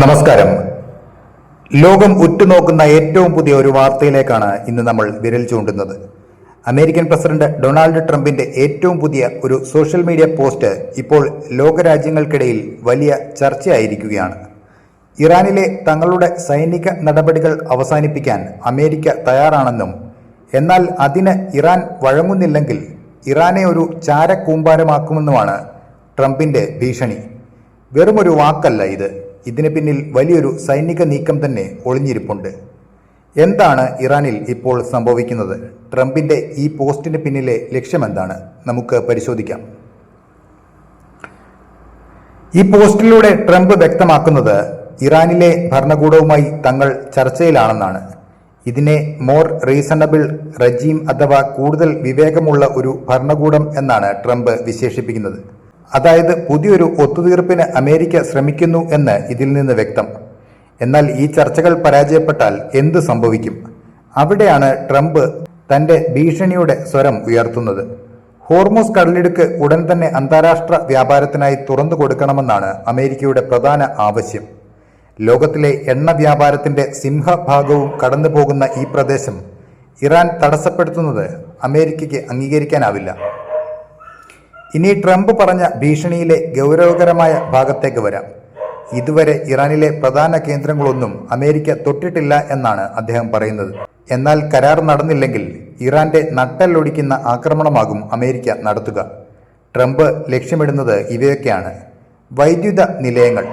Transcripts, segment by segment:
നമസ്കാരം. ലോകം ഉറ്റുനോക്കുന്ന ഏറ്റവും പുതിയ ഒരു വാർത്തയിലേക്കാണ് ഇന്ന് നമ്മൾ വിരൽ ചൂണ്ടുന്നത്. അമേരിക്കൻ പ്രസിഡന്റ് ഡൊണാൾഡ് ട്രംപിന്റെ ഏറ്റവും പുതിയ ഒരു സോഷ്യൽ മീഡിയ പോസ്റ്റ് ഇപ്പോൾ ലോകരാജ്യങ്ങൾക്കിടയിൽ വലിയ ചർച്ചയായിരിക്കുകയാണ്. ഇറാനിലെ തങ്ങളുടെ സൈനിക നടപടികൾ അവസാനിപ്പിക്കാൻ അമേരിക്ക തയ്യാറാണെന്നും എന്നാൽ അതിന് ഇറാൻ വഴങ്ങുന്നില്ലെങ്കിൽ ഇറാനെ ഒരു ചാരക്കൂമ്പാരമാക്കുമെന്നുമാണ് ട്രംപിന്റെ ഭീഷണി. വെറുമൊരു വാക്കല്ല ഇത്. ഇതിന് പിന്നിൽ വലിയൊരു സൈനിക നീക്കം തന്നെ ഒളിഞ്ഞിരിപ്പുണ്ട്. എന്താണ് ഇറാനിൽ ഇപ്പോൾ സംഭവിക്കുന്നത്? ട്രംപിന്റെ ഈ പോസ്റ്റിന് പിന്നിലെ ലക്ഷ്യമെന്താണ്? നമുക്ക് പരിശോധിക്കാം. ഈ പോസ്റ്റിലൂടെ ട്രംപ് വ്യക്തമാക്കുന്നത് ഇറാനിലെ ഭരണകൂടവുമായി തങ്ങൾ ചർച്ചയിലാണെന്നാണ്. ഇതിനെ മോർ റീസണബിൾ റജീം അഥവാ കൂടുതൽ വിവേകമുള്ള ഒരു ഭരണകൂടം എന്നാണ് ട്രംപ് വിശേഷിപ്പിക്കുന്നത്. അതായത് പുതിയൊരു ഒത്തുതീർപ്പിന് അമേരിക്ക ശ്രമിക്കുന്നു എന്ന് ഇതിൽ നിന്ന് വ്യക്തം. എന്നാൽ ഈ ചർച്ചകൾ പരാജയപ്പെട്ടാൽ എന്ത് സംഭവിക്കും? അവിടെയാണ് ട്രംപ് തന്റെ ഭീഷണിയുടെ സ്വരം ഉയർത്തുന്നത്. ഹോർമൂസ് കടലിടുക്ക് ഉടൻ തന്നെ അന്താരാഷ്ട്ര വ്യാപാരത്തിനായി തുറന്നു കൊടുക്കണമെന്നാണ് അമേരിക്കയുടെ പ്രധാന ആവശ്യം. ലോകത്തിലെ എണ്ണ വ്യാപാരത്തിന്റെ സിംഹഭാഗവും കടന്നു പോകുന്ന ഈ പ്രദേശം ഇറാൻ തടസ്സപ്പെടുത്തുന്നത് അമേരിക്കയ്ക്ക് അംഗീകരിക്കാനാവില്ല. ഇനി ട്രംപ് പറഞ്ഞ ഭീഷണിയിലെ ഗൗരവകരമായ ഭാഗത്തേക്ക് വരാം. ഇതുവരെ ഇറാനിലെ പ്രധാന കേന്ദ്രങ്ങളൊന്നും അമേരിക്ക തൊട്ടിട്ടില്ല എന്നാണ് അദ്ദേഹം പറയുന്നത്. എന്നാൽ കരാർ നടന്നില്ലെങ്കിൽ ഇറാന്റെ നട്ടെല്ലൊടിക്കുന്ന ആക്രമണമാകും അമേരിക്ക നടത്തുക. ട്രംപ് ലക്ഷ്യമിടുന്നത് ഇവയൊക്കെയാണ്. വൈദ്യുത നിലയങ്ങൾ,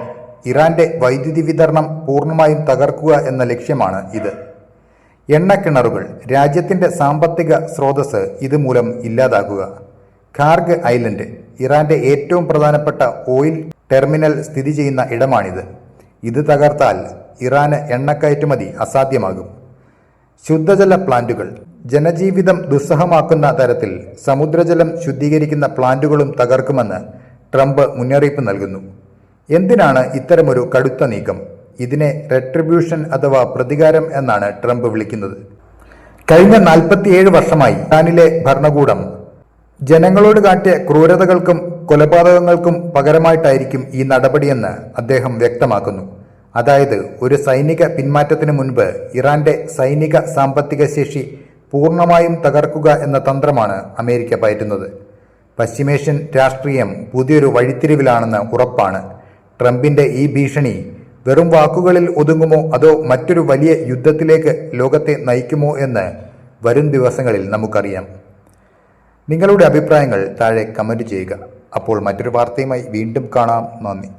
ഇറാന്റെ വൈദ്യുതി വിതരണം പൂർണ്ണമായും തകർക്കുക എന്ന ലക്ഷ്യമാണ് ഇത്. എണ്ണക്കിണറുകൾ, രാജ്യത്തിന്റെ സാമ്പത്തിക സ്രോതസ് ഇതുമൂലം ഇല്ലാതാക്കുക. ഖാർഗ് ഐലൻഡ്, ഇറാന്റെ ഏറ്റവും പ്രധാനപ്പെട്ട ഓയിൽ ടെർമിനൽ സ്ഥിതി ചെയ്യുന്ന ഇടമാണിത്. ഇത് തകർത്താൽ ഇറാന് എണ്ണക്കയറ്റുമതി അസാധ്യമാകും. ശുദ്ധജല പ്ലാന്റുകൾ, ജനജീവിതം ദുസ്സഹമാക്കുന്ന തരത്തിൽ സമുദ്രജലം ശുദ്ധീകരിക്കുന്ന പ്ലാന്റുകളും തകർക്കുമെന്ന് ട്രംപ് മുന്നറിയിപ്പ് നൽകുന്നു. എന്തിനാണ് ഇത്തരമൊരു കടുത്ത നീക്കം? ഇതിനെ റെട്രിബ്യൂഷൻ അഥവാ പ്രതികാരം എന്നാണ് ട്രംപ് വിളിക്കുന്നത്. കഴിഞ്ഞ 47 വർഷമായി ഇറാനിലെ ഭരണകൂടം ജനങ്ങളോട് കാട്ടിയ ക്രൂരതകൾക്കും കൊലപാതകങ്ങൾക്കും പകരമായിട്ടായിരിക്കും ഈ നടപടിയെന്ന് അദ്ദേഹം വ്യക്തമാക്കുന്നു. അതായത് ഒരു സൈനിക പിന്മാറ്റത്തിന് മുൻപ് ഇറാന്റെ സൈനിക സാമ്പത്തിക ശേഷി പൂർണ്ണമായും തകർക്കുക എന്ന തന്ത്രമാണ് അമേരിക്ക പയറ്റുന്നത്. പശ്ചിമേഷ്യൻ രാഷ്ട്രീയം പുതിയൊരു വഴിത്തിരിവിലാണെന്ന് ഉറപ്പാണ്. ട്രംപിന്റെ ഈ ഭീഷണി വെറും വാക്കുകളിൽ ഒതുങ്ങുമോ അതോ മറ്റൊരു വലിയ യുദ്ധത്തിലേക്ക് ലോകത്തെ നയിക്കുമോ എന്ന് വരും ദിവസങ്ങളിൽ നമുക്കറിയാം. നിങ്ങളുടെ അഭിപ്രായങ്ങൾ താഴെ കമന്റ് ചെയ്യുക. അപ്പോൾ മറ്റൊരു വാർത്തയുമായി വീണ്ടും കാണാം. നന്ദി.